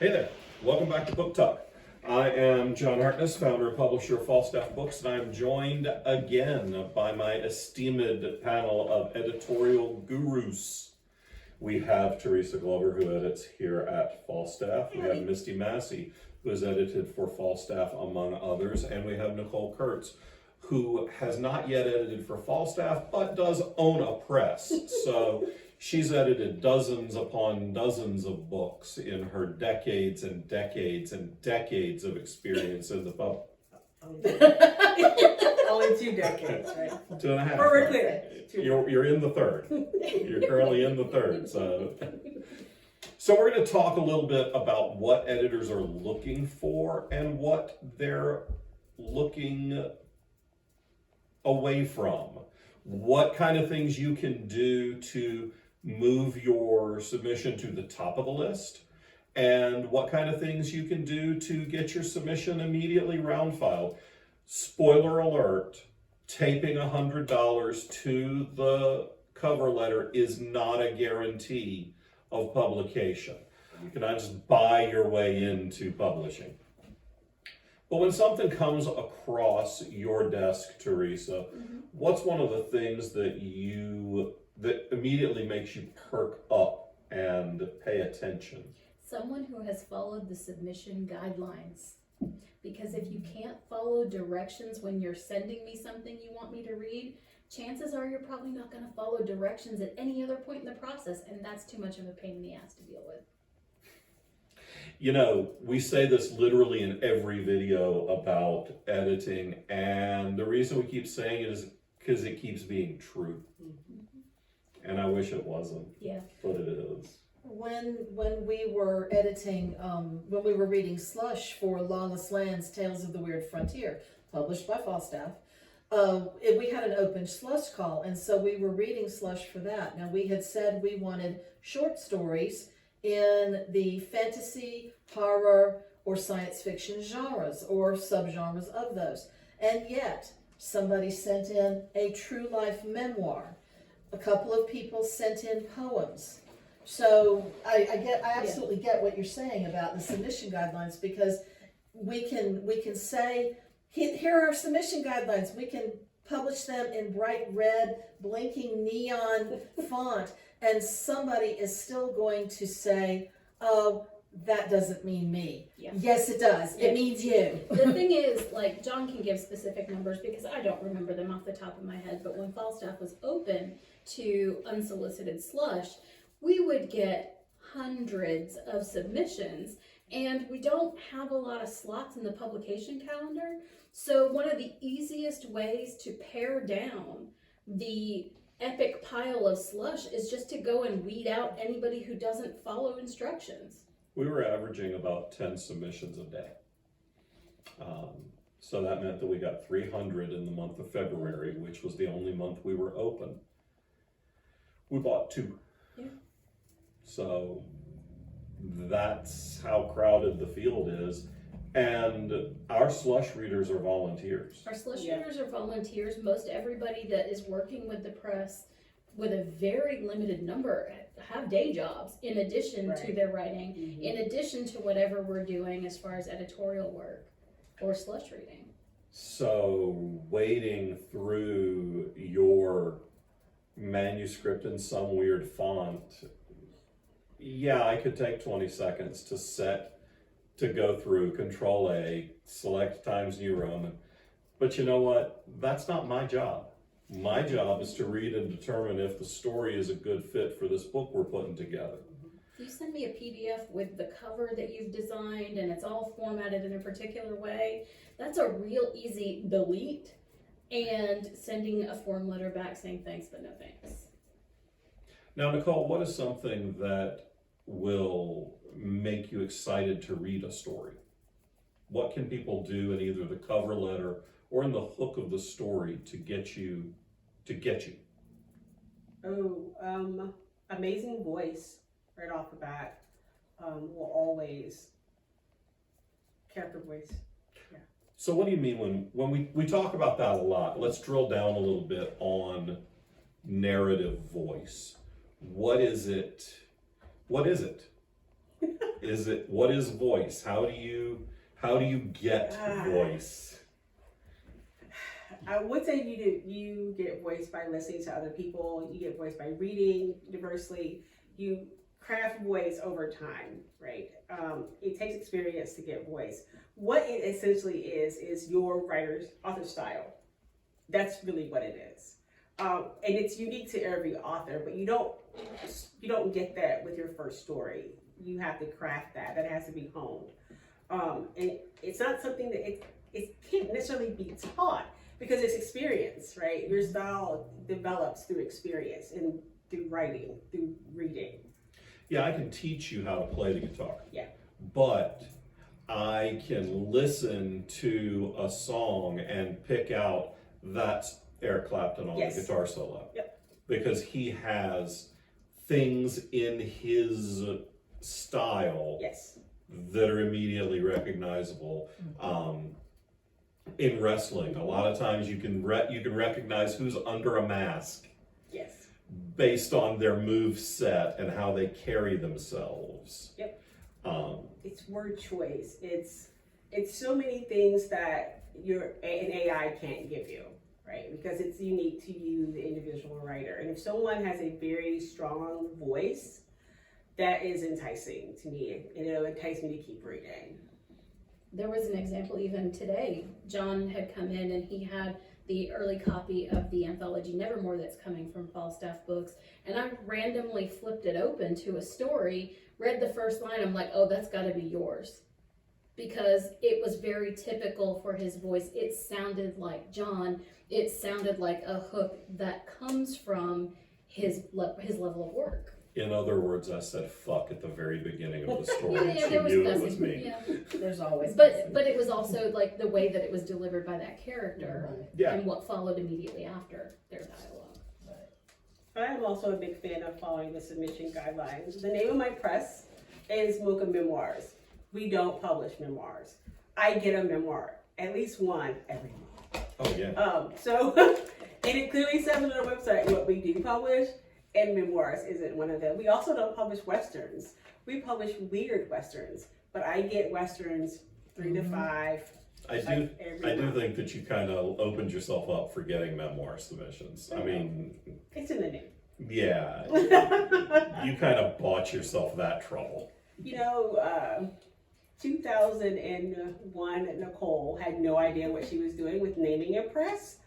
Hey there, welcome back to Book Talk. I am John Harkness, founder and publisher of Falstaff Books, and I'm joined again by my esteemed panel of editorial gurus. We have Teresa Glover, who edits here at Falstaff. We have Misty Massey, who has edited for Falstaff, among others, and we have Nicole Kurtz, who has not yet edited for Falstaff, but does own a press. So she's edited dozens upon dozens of books in her decades and decades and decades of experience in the pub. Only 2 decades, right? 2.5. We're clear. You're in the third. You're currently in the third. So we're going to talk a little bit about what editors are looking for and what they're looking away from. What kind of things you can do to move your submission to the top of the list, and what kind of things you can do to get your submission immediately round filed. Spoiler alert, taping $100 to the cover letter is not a guarantee of publication. You cannot just buy your way into publishing. But when something comes across your desk, Teresa, what's one of the things that immediately makes you perk up and pay attention? Someone who has followed the submission guidelines. Because if you can't follow directions when you're sending me something you want me to read, chances are you're probably not going to follow directions at any other point in the process, and that's too much of a pain in the ass to deal with. You know, we say this literally in every video about editing, and the reason we keep saying it is because it keeps being true. And I wish it wasn't. Yeah. But it is. When we were editing, when we were reading Slush for Lawless Lands, Tales of the Weird Frontier, published by Falstaff, we had an open Slush call, and so we were reading Slush for that. Now, we had said we wanted short stories in the fantasy, horror, or science fiction genres, or subgenres of those. And yet, somebody sent in a true life memoir. A couple of people sent in poems. So I absolutely get what you're saying about the submission guidelines, because we can say, here are our submission guidelines. We can publish them in bright red, blinking neon font, and somebody is still going to say, oh, that doesn't mean me. Yeah. Yes, it does. It means you. The thing is, like, John can give specific numbers because I don't remember them off the top of my head, but when Falstaff was open to unsolicited slush, we would get hundreds of submissions, and we don't have a lot of slots in the publication calendar. So one of the easiest ways to pare down the epic pile of slush is just to go and weed out anybody who doesn't follow instructions. We were averaging about 10 submissions a day. So that meant that we got 300 in the month of February, which was the only month we were open. We bought 2. Yeah. So that's how crowded the field is. And our slush readers are volunteers. Our slush readers are volunteers. Most everybody that is working with the press with a very limited number have day jobs in addition to their writing, in addition to whatever we're doing as far as editorial work or slush reading. So wading through your manuscript in some weird font, yeah, I could take 20 seconds to go through Control A, select Times New Roman. But you know what? That's not my job. My job is to read and determine if the story is a good fit for this book we're putting together. If you send me a PDF with the cover that you've designed and it's all formatted in a particular way, that's a real easy delete and sending a form letter back saying thanks but no thanks. Now, Nicole, what is something that will make you excited to read a story? What can people do in either the cover letter or in the hook of the story to get you? Amazing voice right off the bat. Will always character voice. Yeah. So what do you mean when we talk about that a lot? Let's drill down a little bit on narrative voice. What is it? What is voice? How do you get voice? I would say you get voice by listening to other people. You get voice by reading diversely. You craft voice over time, right? It takes experience to get voice. What it essentially is your writer's author style. That's really what it is. And it's unique to every author, but you don't get that with your first story. You have to craft that. That has to be honed. And it's not something that it can't necessarily be taught because it's experience, right? Your style develops through experience and through writing, through reading. Yeah, I can teach you how to play the guitar. Yeah. But I can listen to a song and pick out that's Eric Clapton on Yes. the guitar solo. Yep. Because he has things in his style Yes. that are immediately recognizable. In wrestling, a lot of times you can recognize who's under a mask Yes. based on their move set and how they carry themselves. Yep. It's word choice. It's so many things that an AI can't give you, right? Because it's unique to you, the individual writer. And if someone has a very strong voice, that is enticing to me, and it'll entice me to keep reading. There was an example even today. John had come in and he had the early copy of the anthology Nevermore that's coming from Falstaff Books, and I randomly flipped it open to a story, read the first line, I'm like, oh, that's got to be yours. Because it was very typical for his voice. It sounded like John. It sounded like a hook that comes from his level of work. In other words, I said fuck at the very beginning of the story. Yeah, She there was knew it cussing. was me. Yeah. There's always. But it was also like the way that it was delivered by that character Yeah. and what followed immediately after their dialogue. I am also a big fan of following the submission guidelines. The name of my press is Mocha Memoirs. We don't publish memoirs. I get a memoir, at least one every month. Oh yeah. And it clearly says on our website what we do publish, and memoirs isn't one of them. We also don't publish westerns. We publish weird westerns, but I get westerns 3 to 5. I do think that you kind of opened yourself up for getting memoir submissions. I mean, It's in the name. yeah, you kind of bought yourself that trouble. 2001, Nicole had no idea what she was doing with naming a press.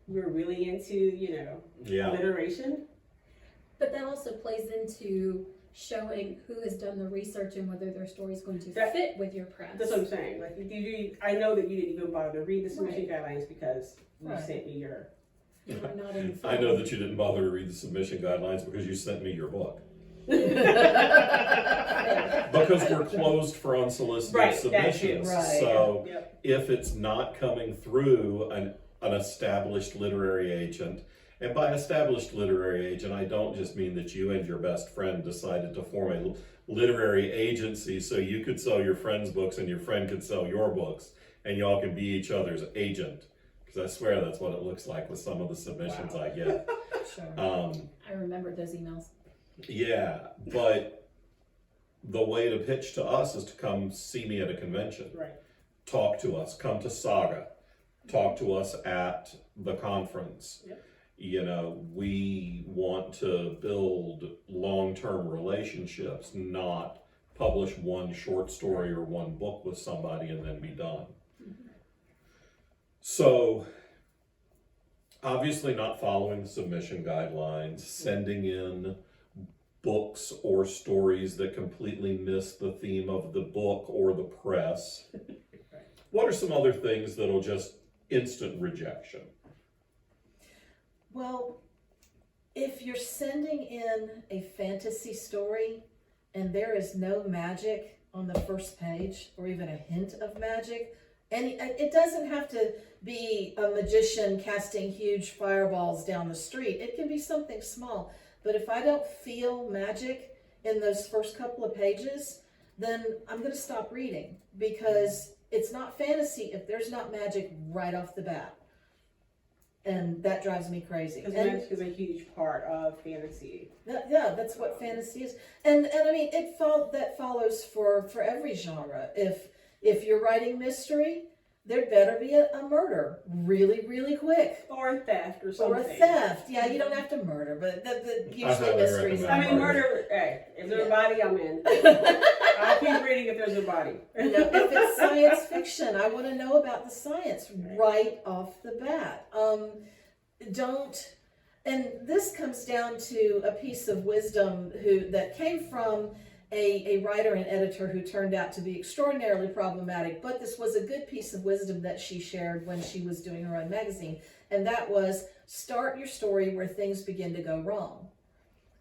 We were really into, alliteration. But that also plays into showing who has done the research and whether their story is going to That- fit with your press. That's what I'm saying. Like, I know that you didn't even bother to read the submission Right. guidelines because you Right. sent me your. You are not in the I know that you didn't bother to read the submission guidelines because you sent me your book. Because we're closed for unsolicited Right, that too. submissions. Right. So Yep. if it's not coming through an established literary agent, and by established literary agent, I don't just mean that you and your best friend decided to form a literary agency so you could sell your friend's books and your friend could sell your books and y'all can be each other's agent. Because I swear that's what it looks like with some of the submissions I get. Sure. I remember those emails. Yeah, but the way to pitch to us is to come see me at a convention. Right. Talk to us, come to SAGA, talk to us at the conference. Yep. We want to build long-term relationships, not publish one short story or one book with somebody and then be done. Mm-hmm. So, obviously not following the submission guidelines, sending in books or stories that completely miss the theme of the book or the press. What are some other things that'll just instant rejection? Well, if you're sending in a fantasy story and there is no magic on the first page or even a hint of magic, and it doesn't have to be a magician casting huge fireballs down the street. It can be something small. But if I don't feel magic in those first couple of pages, then I'm going to stop reading because it's not fantasy if there's not magic right off the bat. And that drives me crazy. Because And magic is a huge part of fantasy. yeah, that's what fantasy is. And I mean, that follows for every genre. If you're writing mystery, there better be a murder really, really quick. Or theft or something. Or a theft. Yeah, you don't have to murder, but usually highly mysteries. recommend I mean, murder, hey, if there's a body, I'm in. I'll keep reading if there's a body. You know, if it's science fiction, I want to know about the science right off the bat. And this comes down to a piece of wisdom that came from a writer and editor who turned out to be extraordinarily problematic, but this was a good piece of wisdom that she shared when she was doing her own magazine, and that was start your story where things begin to go wrong.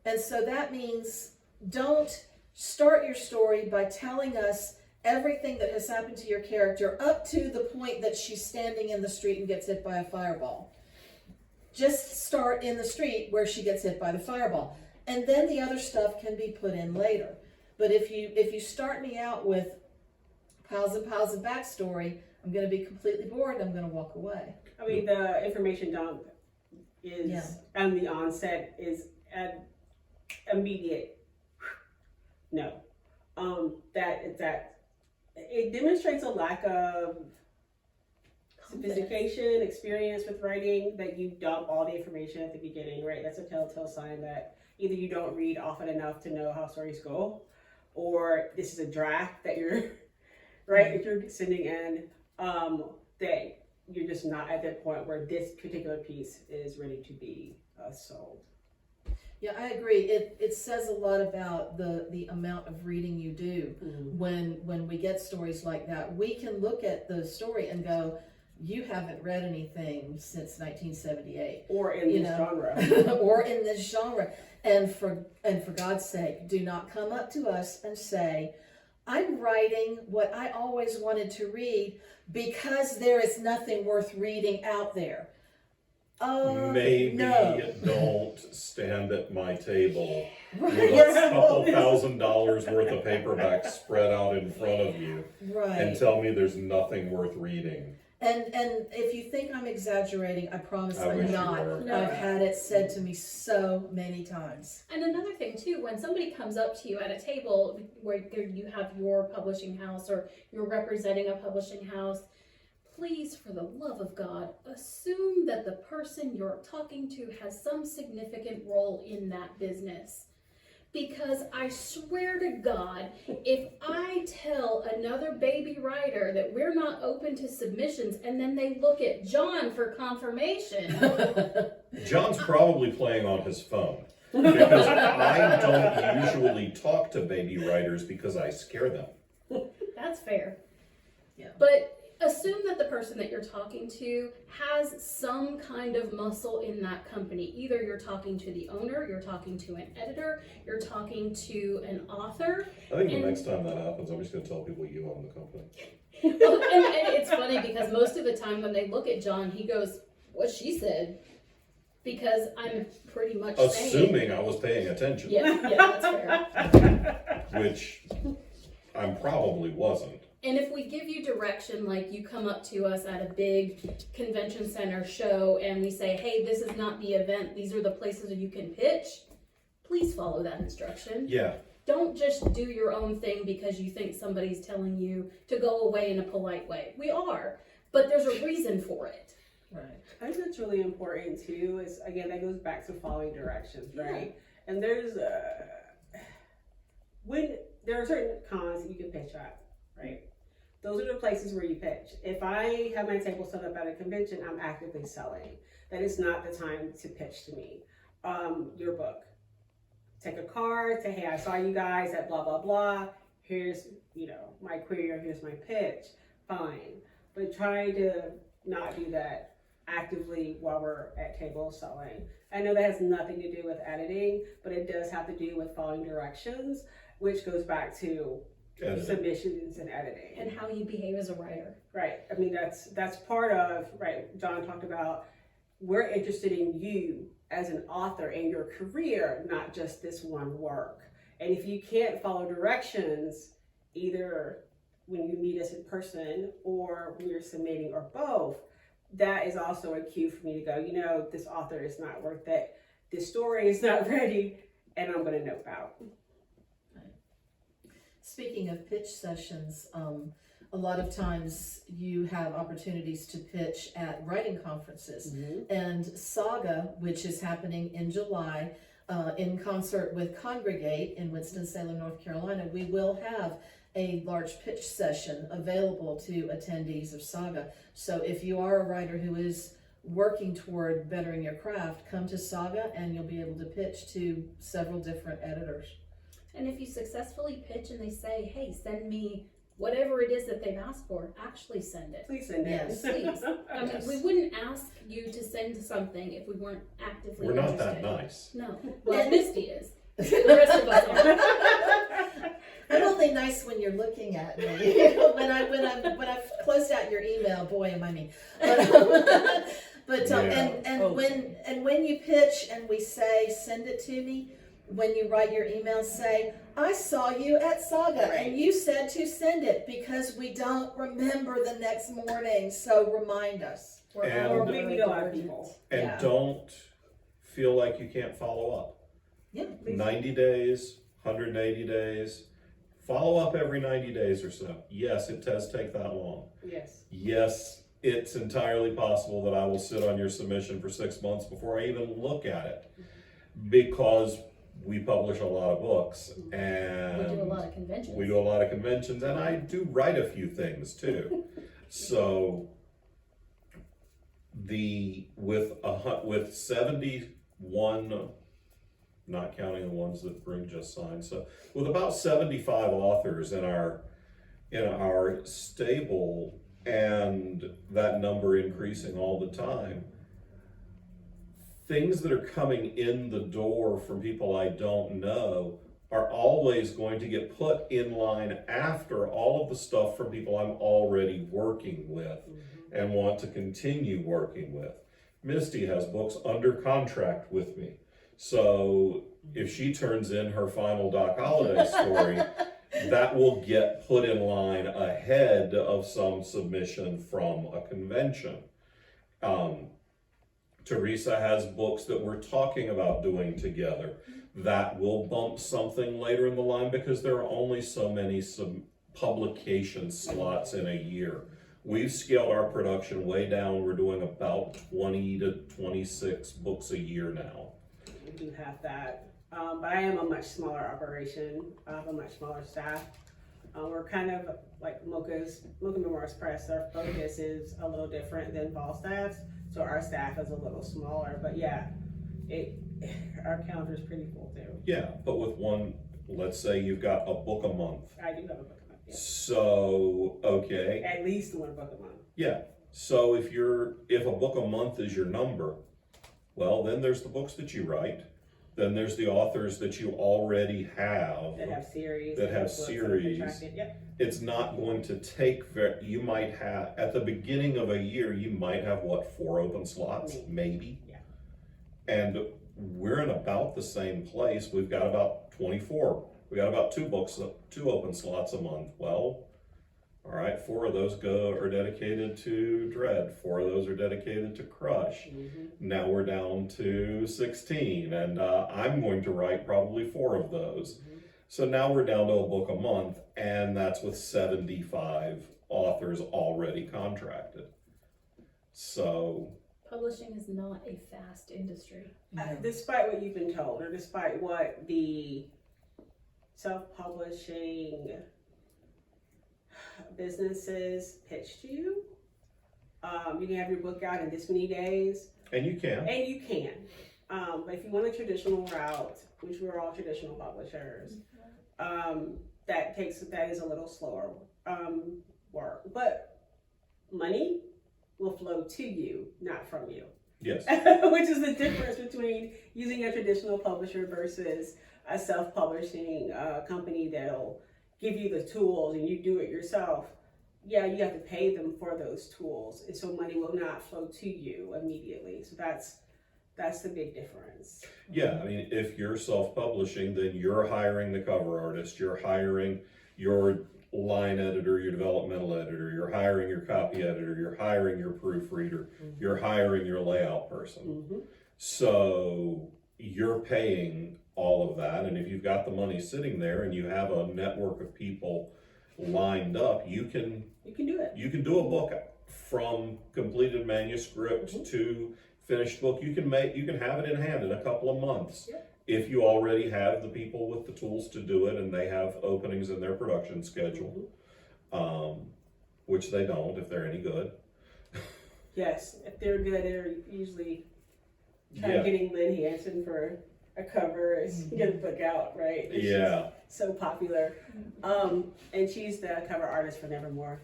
And so that means don't start your story by telling us everything that has happened to your character up to the point that she's standing in the street and gets hit by a fireball. Just start in the street where she gets hit by the fireball. And then the other stuff can be put in later. But if you start me out with piles and piles of backstory, I'm going to be completely bored. I'm going to walk away. I mean, the information dump is, Yeah. and the onset is immediate. No. That it demonstrates a lack of sophistication, experience with writing, that you dump all the information at the beginning, right? That's a telltale sign that either you don't read often enough to know how stories go, or this is a draft that you're, right, that you're sending in, that you're just not at that point where this particular piece is ready to be sold. Yeah, I agree. It says a lot about the amount of reading you do. Mm-hmm. When we get stories like that. We can look at the story and go, you haven't read anything since 1978. Or in this genre. Or in this genre. And for God's sake, do not come up to us and say, I'm writing what I always wanted to read because there is nothing worth reading out there. Maybe no. don't stand at my table with Right. a couple $1,000s worth of paperback spread out in front of you Right. and tell me there's nothing worth reading. And if you think I'm exaggerating, I promise I wish I'm you not. were. I've had it said to me so many times. And another thing too, when somebody comes up to you at a table where you have your publishing house or you're representing a publishing house, please, for the love of God, assume that the person you're talking to has some significant role in that business. Because I swear to God, if I tell another baby writer that we're not open to submissions and then they look at John for confirmation, John's probably playing on his phone because I don't usually talk to baby writers because I scare them. that's fair. Yeah. But assume that the person that you're talking to has some kind of muscle in that company. Either you're talking to the owner, you're talking to an editor, you're talking to an author. I think the next time that happens, I'm just going to tell people you own the company. And it's funny because most of the time when they look at John, he goes, what she said, because I'm pretty much Assuming I was paying attention, yeah, that's fair. which I probably wasn't. And if we give you direction, like you come up to us at a big convention center show and we say, hey, this is not the event, these are the places that you can pitch, please follow that instruction. Yeah. Don't just do your own thing because you think somebody's telling you to go away in a polite way. We are, but there's a reason for it. Right. I think that's really important too, is again, that goes back to following directions, right? Yeah. And there's, when there are certain cons that you can pitch at, right? Those are the places where you pitch. If I have my table set up at a convention, I'm actively selling. That is not the time to pitch to me. Your book. Take a card, say, hey, I saw you guys at blah, blah, blah. Here's, my query or here's my pitch. Fine. But try to not do that actively while we're at table selling. I know that has nothing to do with editing, but it does have to do with following directions, which goes back to Editing. Submissions and editing. And how you behave as a writer. Right. I mean, that's part of, right, John talked about, we're interested in you as an author and your career, not just this one work. And if you can't follow directions, either when you meet us in person or when you're submitting or both, that is also a cue for me to go, you know, this author is not worth it. This story is not ready, and I'm going to nope out. Speaking of pitch sessions, a lot of times you have opportunities to pitch at writing conferences. And SAGA, which is happening in July, in concert with Congregate in Winston-Salem, North Carolina, we will have a large pitch session available to attendees of SAGA. So if you are a writer who is working toward bettering your craft, come to SAGA and you'll be able to pitch to several different editors. And if you successfully pitch and they say, hey, send me whatever it is that they've asked for, actually send it. Please send it. Yes. Please. I mean, we wouldn't ask you to send something if we weren't actively We're not interested. that nice. No. Well, Misty is. The rest of us aren't. I'm only nice when you're looking at me. when I've closed out your email, boy, am I mean. But and when you pitch and we say send it to me, when you write your email, say I saw you at SAGA and you said to send it, because we don't remember the next morning. So remind us. Or we meet a lot of people. And don't feel like you can't follow up. Yeah. 90 days, 180 days. Follow up every 90 days or so. Yes, it does take that long. Yes. Yes, it's entirely possible that I will sit on your submission for 6 months before I even look at it, because we publish a lot of books and We do a lot of conventions. we do a lot of conventions, and I do write a few things too. So with 71, not counting the ones that Brink just signed, so with about 75 authors in our stable, and that number increasing all the time, things that are coming in the door from people I don't know are always going to get put in line after all of the stuff from people I'm already working with and want to continue working with. Misty has books under contract with me. So if she turns in her final Doc Holliday story, that will get put in line ahead of some submission from a convention. Teresa has books that we're talking about doing together. That will bump something later in the line, because there are only so many publication slots in a year. We've scaled our production way down. We're doing about 20 to 26 books a year now. We do have that. But I am a much smaller operation. I have a much smaller staff. We're kind of like Mocha Memoirs Press. Our focus is a little different than Falstaff's, so our staff is a little smaller. But yeah, our calendar is pretty full too. Yeah, but with one, let's say you've got a book a month. I do have a book a month. Yeah. So, okay. At least one book a month. Yeah. So if a book a month is your number, well, then there's the books that you write. Then there's the authors that you already have. That have series. That have books that are series. contracted. Yep. It's not going to take you might have, at the beginning of a year, you might have 4 open slots, maybe. Yeah. And we're in about the same place. We've got about 24. We got about 2 open slots a month. Well, all right, 4 of those are dedicated to Dread. 4 of those are dedicated to Crush. Now we're down to 16, and I'm going to write probably 4 of those. So now we're down to a book a month, and that's with 75 authors already contracted. So Publishing is not a fast industry. Despite what you've been told, or despite what the self-publishing businesses pitch to you, you can have your book out in this many days. and you can. And you can. But if you want a traditional route, which we're all traditional publishers, that is a little slower work. But money will flow to you, not from you. Yes. Which is the difference between using a traditional publisher versus a self-publishing company that'll give you the tools and you do it yourself. Yeah, you have to pay them for those tools, and so money will not flow to you immediately. So that's the big difference. Yeah, I mean, if you're self-publishing, then you're hiring the cover artist, you're hiring your line editor, your developmental editor, you're hiring your copy editor, you're hiring your proofreader, you're hiring your layout person. Mm-hmm. So you're paying all of that, and if you've got the money sitting there and you have a network of people lined up, you can do it. You can do a book from completed manuscript to finished book. You can have it in hand in a couple of months. Yep. If you already have the people with the tools to do it and they have openings in their production schedule, which they don't if they're any good. Yes, if they're good, they're usually getting Lynn Hansen for a cover is get a book out, right? And Yeah. she's so popular. And she's the cover artist for Nevermore.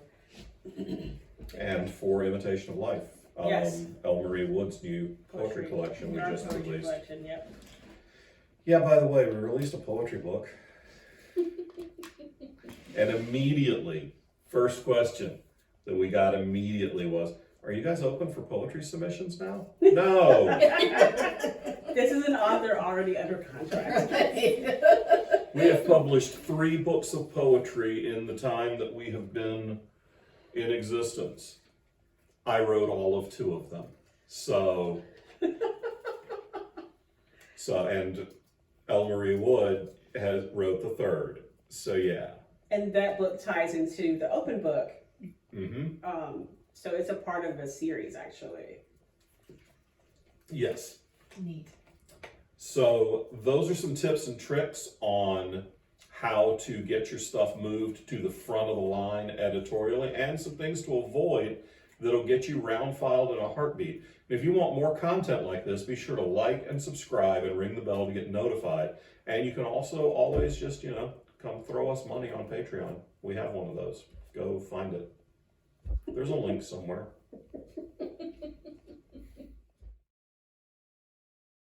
And for Imitation of Life. Yes. Elle Marie Wood's new poetry collection we Our just poetry released. collection, yep. Yeah, by the way, we released a poetry book. And immediately, first question that we got immediately was, are you guys open for poetry submissions now? No. This is an author already under contract. We have published 3 books of poetry in the time that we have been in existence. I wrote all of 2 of them. So and Elle Marie Wood wrote the 3rd. So yeah. And that book ties into the open book. Mm-hmm. So it's a part of a series, actually. Yes. Neat. So those are some tips and tricks on how to get your stuff moved to the front of the line editorially, and some things to avoid that'll get you round filed in a heartbeat. And if you want more content like this, be sure to like and subscribe and ring the bell to get notified. And you can also always just, come throw us money on Patreon. We have one of those. Go find it. There's a link somewhere.